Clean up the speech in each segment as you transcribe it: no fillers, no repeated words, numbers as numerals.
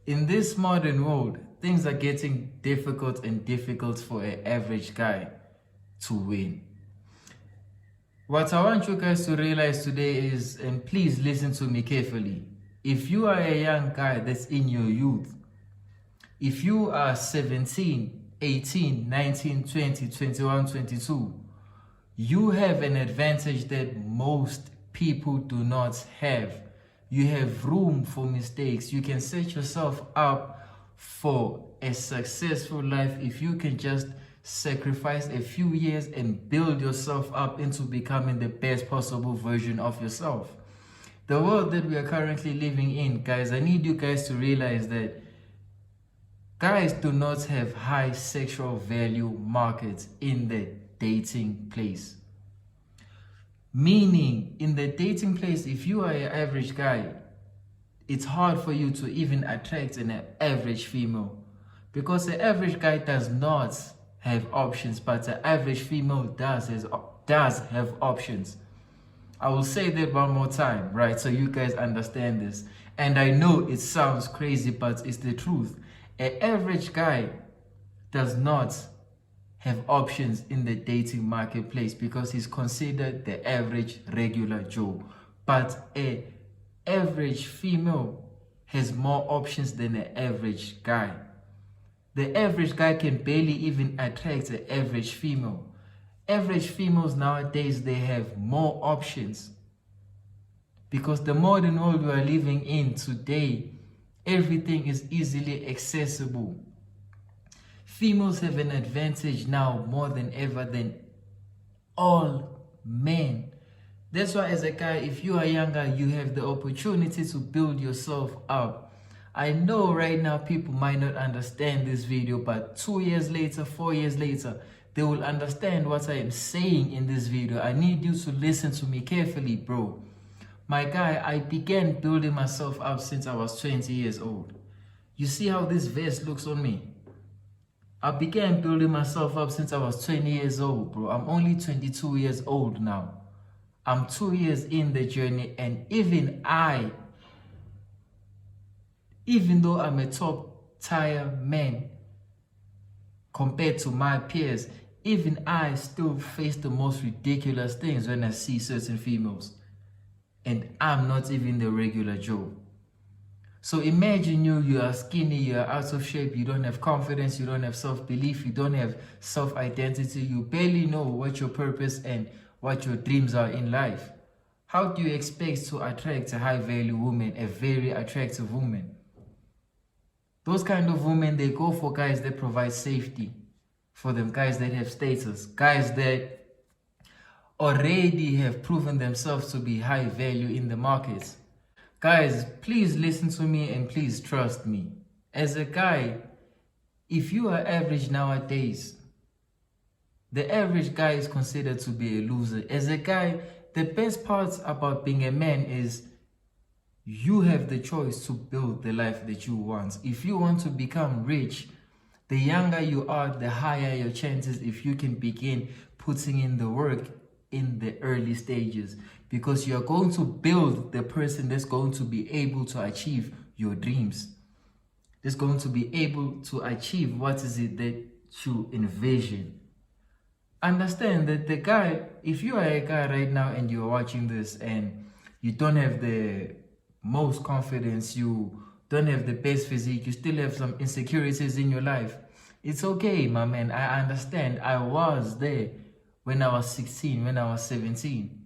In this modern world, things are getting difficult and difficult for an average guy to win. What I want you guys to realize today is, and please listen to me carefully, if you are a young guy that's in your youth, if you are 17, 18, 19, 20, 21, 22, you have an advantage that most people do not have. You have room for mistakes. You can set yourself up for a successful life if you can just sacrifice a few years and build yourself up into becoming the best possible version of yourself. The world that we are currently living in, guys, I need you guys to realize that guys do not have high sexual value markets in the dating place. Meaning, in the dating place, if you are an average guy, it's hard for you to even attract an average female. Because the average guy does not have options, but the average female does have options. I will say that one more time, right? So you guys understand this. And I know it sounds crazy, but it's the truth. An average guy does not have options in the dating marketplace because he's considered the average regular Joe. But an average female has more options than an average guy. The average guy can barely even attract an average female. Average females nowadays, they have more options. Because the modern world we are living in today, everything is easily accessible. Females have an advantage now more than ever than all men. That's why as a guy, if you are younger, you have the opportunity to build yourself up. I know right now people might not understand this video, but 2 years later, 4 years later, they will understand what I am saying in this video. I need you to listen to me carefully, bro. My guy, I began building myself up since I was 20 years old. You see how this vest looks on me? I began building myself up since I was 20 years old, bro. I'm only 22 years old now. I'm 2 years in the journey, and even though I'm a top tier man compared to my peers, even I still face the most ridiculous things when I see certain females. And I'm not even the regular Joe. So imagine you are skinny, you are out of shape, you don't have confidence, you don't have self-belief, you don't have self-identity, you barely know what your purpose and what your dreams are in life. How do you expect to attract a high-value woman, a very attractive woman? Those kind of women, they go for guys that provide safety for them, guys that have status, guys that already have proven themselves to be high value in the markets. Guys, please listen to me and please trust me. As a guy, if you are average nowadays, the average guy is considered to be a loser. As a guy, the best part about being a man is you have the choice to build the life that you want. If you want to become rich, the younger you are, the higher your chances if you can begin putting in the work in the early stages, because you're going to build the person that's going to be able to achieve your dreams. That's going to be able to achieve what is it that you envision. Understand that the guy, if you are a guy right now and you're watching this and you don't have the most confidence, you don't have the best physique, you still have some insecurities in your life, it's okay, my man. I understand. I was there when I was 16, when I was 17.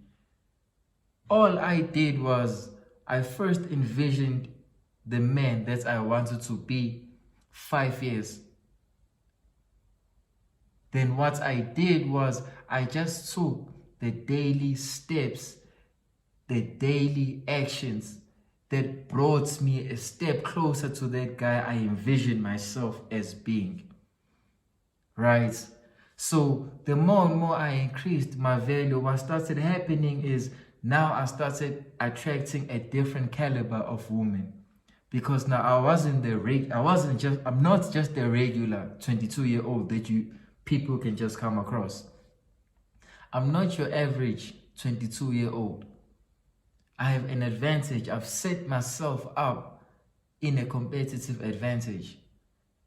All I did was I first envisioned the man that I wanted to be 5 years. Then what I did was I just took the daily steps, the daily actions that brought me a step closer to that guy I envisioned myself as being. Right? So the more and more I increased my value, what started happening is now I started attracting a different caliber of woman. Because now I'm not just the regular 22-year-old that people can just come across. I'm not your average 22-year-old. I have an advantage. I've set myself up in a competitive advantage.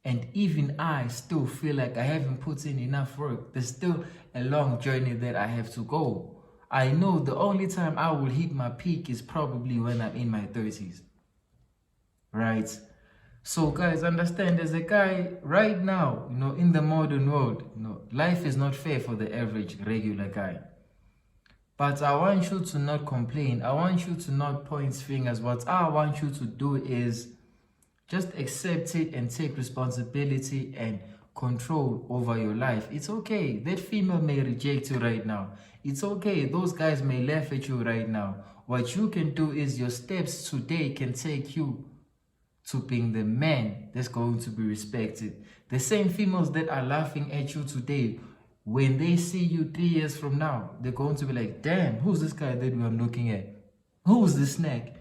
And even I still feel like I haven't put in enough work. There's still a long journey that I have to go. I know the only time I will hit my peak is probably when I'm in my 30s. Right? So guys, understand, there's a guy right now, in the modern world, life is not fair for the average regular guy. But I want you to not complain. I want you to not point fingers. What I want you to do is just accept it and take responsibility and control over your life. It's okay. That female may reject you right now. It's okay. Those guys may laugh at you right now. What you can do is your steps today can take you to being the man that's going to be respected. The same females that are laughing at you today, when they see you 3 years from now, they're going to be like, damn, who's this guy that we're looking at? Who's the snack?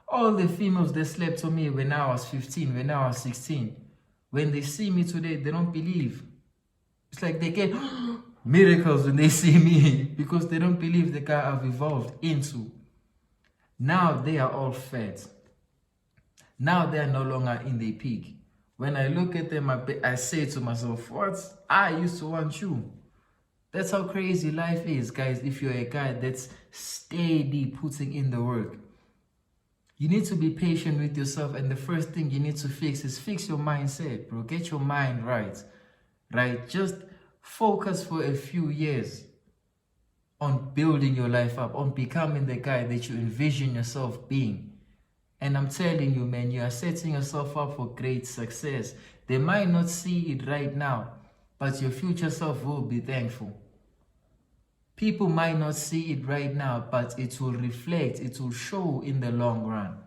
All the females that slept on me when I was 15, when I was 16, when they see me today, they don't believe. It's like they get miracles when they see me because they don't believe the guy I've evolved into. Now they are all fat. Now they are no longer in their peak. When I look at them, I say to myself, what? I used to want you. That's how crazy life is, guys, if you're a guy that's steady putting in the work. You need to be patient with yourself, and the first thing you need to fix is fix your mindset, bro. Get your mind right, right? Just focus for a few years on building your life up, on becoming the guy that you envision yourself being. And I'm telling you, man, you are setting yourself up for great success. They might not see it right now, but your future self will be thankful. People might not see it right now, but it will reflect, it will show in the long run.